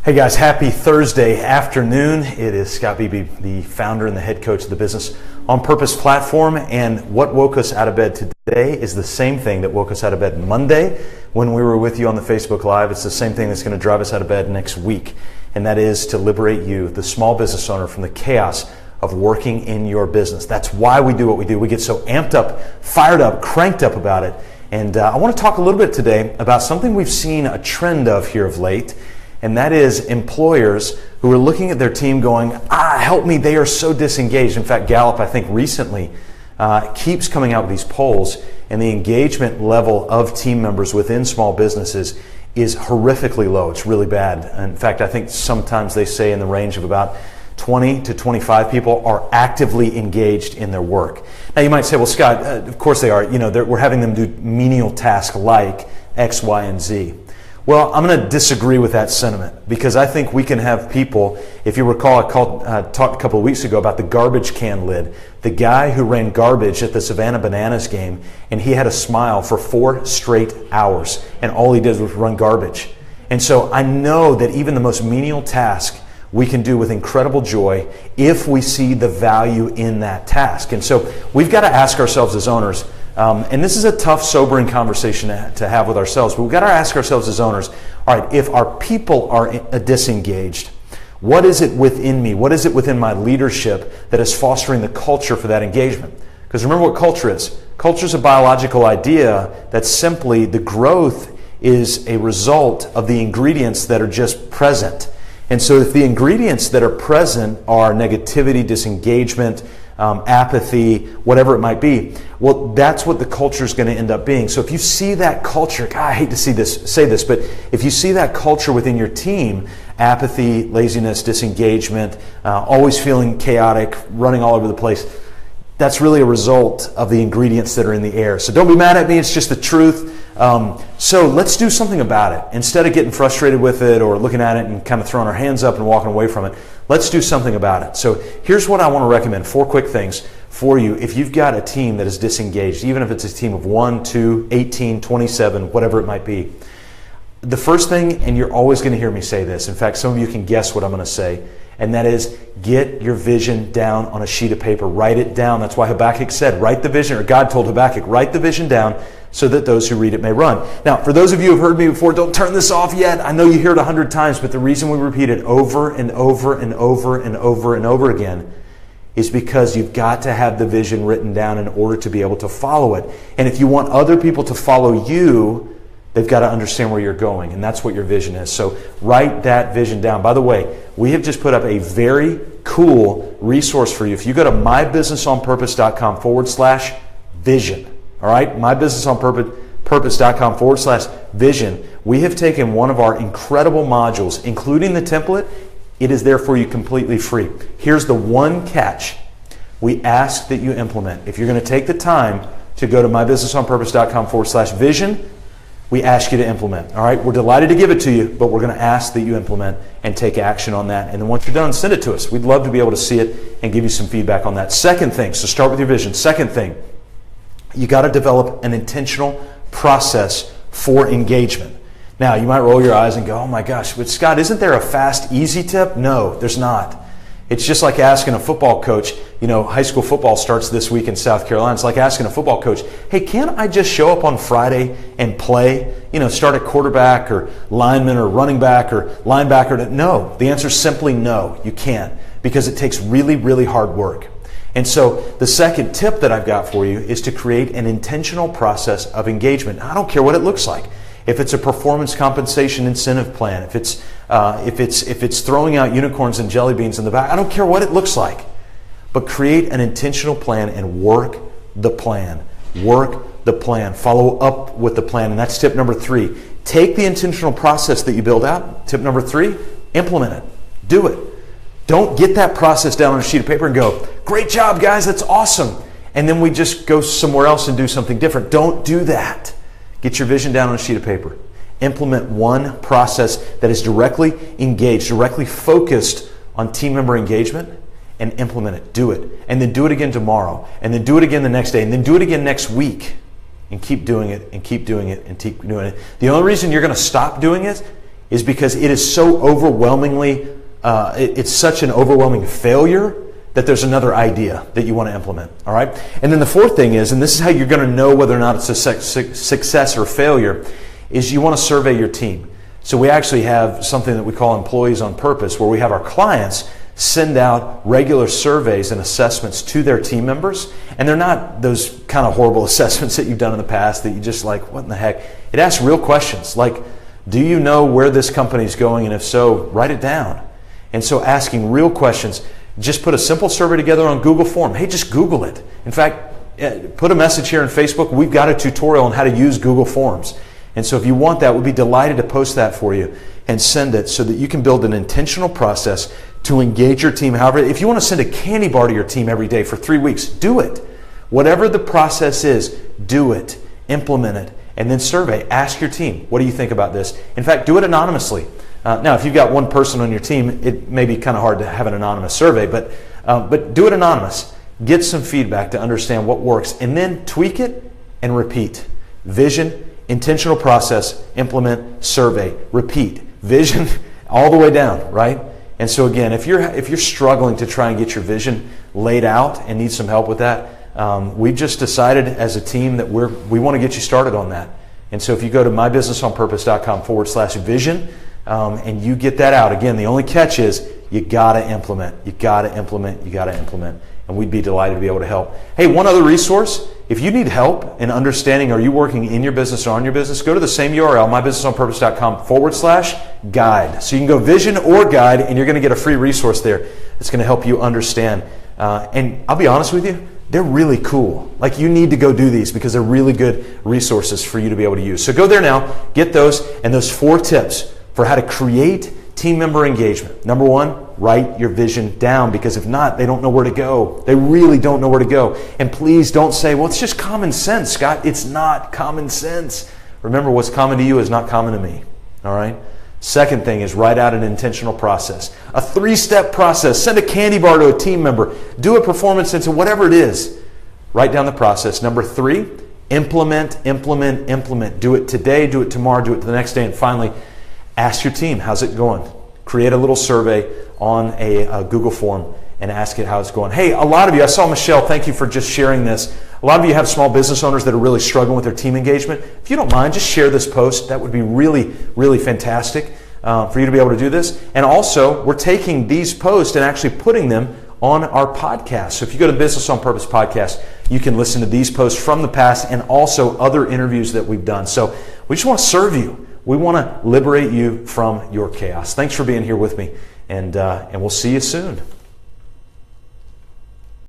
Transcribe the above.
Hey guys, happy Thursday afternoon. It is Scott Beebe, the founder and the head coach of the Business on Purpose platform. And what woke us out of bed today is the same thing that woke us out of bed Monday when we were with you on the Facebook Live. It's the same thing that's going to drive us out of bed next week. And that is to liberate you, the small business owner, from the chaos of working in your business. That's why we do what we do. We get so amped up, fired up, cranked up about it. And I want to talk a little bit today about something we've seen a trend of here of late. And that is employers who are looking at their team going, help me, they are so disengaged. In fact, Gallup, I think recently, keeps coming out with these polls, and the engagement level of team members within small businesses is horrifically low. It's really bad. In fact, I think sometimes they say in the range of about 20 to 25 people are actively engaged in their work. Now you might say, well, Scott, of course they are. You know, we're having them do menial tasks like X, Y, and Z. Well, I'm going to disagree with that sentiment, because I think we can have people, if you recall, I talked a couple of weeks ago about the garbage can lid. The guy who ran garbage at the Savannah Bananas game, and he had a smile for 4 straight hours, and all he did was run garbage. And so I know that even the most menial task we can do with incredible joy if we see the value in that task. And so we've got to ask ourselves as owners, and this is a tough, sobering conversation to have with ourselves, but we've got to ask ourselves as owners, all right, if our people are disengaged, what is it within me? What is it within my leadership that is fostering the culture for that engagement? Because remember what culture is. Culture is a biological idea that simply the growth is a result of the ingredients that are just present. And so if the ingredients that are present are negativity, disengagement, apathy, whatever it might be, well, that's what the culture is going to end up being. So if you see that culture, God, I hate to say this, but if you see that culture within your team, apathy, laziness, disengagement, always feeling chaotic, running all over the place, that's really a result of the ingredients that are in the air. So don't be mad at me, it's just the truth. So let's do something about it. Instead of getting frustrated with it or looking at it and kind of throwing our hands up and walking away from it, let's do something about it. So here's what I want to recommend, 4 quick things for you. If you've got a team that is disengaged, even if it's a team of 1, 2, 18, 27, whatever it might be, the first thing, and you're always going to hear me say this, in fact, some of you can guess what I'm going to say, and that is get your vision down on a sheet of paper. Write it down. That's why Habakkuk said, write the vision, or God told Habakkuk, write the vision down so that those who read it may run. Now, for those of you who have heard me before, don't turn this off yet. I know you hear it 100 times, but the reason we repeat it over and over and over and over and over again is because you've got to have the vision written down in order to be able to follow it. And if you want other people to follow you, they've got to understand where you're going, and that's what your vision is. So write that vision down. By the way, we have just put up a very cool resource for you. If you go to mybusinessonpurpose.com/vision, all right, mybusinessonpurpose.com/vision, we have taken one of our incredible modules, including the template. It is there for you completely free. Here's the one catch. We ask that you implement. If you're going to take the time to go to mybusinessonpurpose.com/vision, we ask you to implement. All right, we're delighted to give it to you, but we're going to ask that you implement and take action on that. And then once you're done, send it to us. We'd love to be able to see it and give you some feedback on that. Second thing, so start with your vision. Second thing, you got to develop an intentional process for engagement. Now, you might roll your eyes and go, oh my gosh, but Scott, isn't there a fast, easy tip? No, there's not. It's just like asking a football coach, you know, high school football starts this week in South Carolina. It's like asking a football coach, hey, can't I just show up on Friday and play? You know, start at quarterback or lineman or running back or linebacker. No, the answer is simply no, you can't, because it takes really, really hard work. And so the second tip that I've got for you is to create an intentional process of engagement. I don't care what it looks like. If it's a performance compensation incentive plan, if it's throwing out unicorns and jelly beans in the back, I don't care what it looks like. But create an intentional plan and work the plan. Work the plan. Follow up with the plan. And that's tip number 3. Take the intentional process that you build out. Tip number 3, implement it. Do it. Don't get that process down on a sheet of paper and go, great job, guys, that's awesome. And then we just go somewhere else and do something different. Don't do that. Get your vision down on a sheet of paper. Implement one process that is directly engaged, directly focused on team member engagement, and implement it. Do it. And then do it again tomorrow. And then do it again the next day. And then do it again next week. And keep doing it, and keep doing it, and keep doing it. The only reason you're going to stop doing it is because it is so overwhelmingly, it's such an overwhelming failure that there's another idea that you want to implement, all right? And then the fourth thing is, and this is how you're going to know whether or not it's a success or failure, is you want to survey your team. So we actually have something that we call Employees on Purpose, where we have our clients send out regular surveys and assessments to their team members. And they're not those kind of horrible assessments that you've done in the past that you just like, what in the heck? It asks real questions like, do you know where this company is going? And if so, write it down. And so asking real questions. Just put a simple survey together on Google Form. Hey, just Google it. In fact, put a message here on Facebook. We've got a tutorial on how to use Google Forms. And so if you want that, we'd be delighted to post that for you and send it so that you can build an intentional process to engage your team. However, if you want to send a candy bar to your team every day for 3 weeks, do it. Whatever the process is, do it, implement it, and then survey. Ask your team, what do you think about this? In fact, do it anonymously. Now, if you've got one person on your team, it may be kind of hard to have an anonymous survey, but do it anonymous. Get some feedback to understand what works, and then tweak it and repeat. Vision, intentional process, implement, survey, repeat. Vision all the way down, right? And so again, if you're struggling to try and get your vision laid out and need some help with that, we've just decided as a team that we want to get you started on that. And so if you go to mybusinessonpurpose.com/vision, and you get that out, again, the only catch is you got to implement. You got to implement. You got to implement. And we'd be delighted to be able to help. Hey, one other resource. If you need help in understanding, are you working in your business or on your business, go to the same URL, mybusinessonpurpose.com/guide. So you can go vision or guide, and you're going to get a free resource there that's going to help you understand. And I'll be honest with you, they're really cool. Like, you need to go do these because they're really good resources for you to be able to use. So go there now, get those, and those 4 tips for how to create team member engagement. Number 1, write your vision down, because if not, they don't know where to go. They really don't know where to go. And please don't say, well, it's just common sense, Scott. It's not common sense. Remember, what's common to you is not common to me. All right? Second thing is write out an intentional process. A 3-step process. Send a candy bar to a team member. Do a performance into whatever it is. Write down the process. Number 3, implement, implement, implement. Do it today, do it tomorrow, do it the next day, and finally, ask your team, how's it going? Create a little survey on a Google form and ask it how it's going. Hey, a lot of you, I saw Michelle, thank you for just sharing this. A lot of you have small business owners that are really struggling with their team engagement. If you don't mind, just share this post. That would be really, really fantastic for you to be able to do this. And also, we're taking these posts and actually putting them on our podcast. So if you go to the Business on Purpose podcast, you can listen to these posts from the past and also other interviews that we've done. So we just want to serve you. We want to liberate you from your chaos. Thanks for being here with me, and we'll see you soon.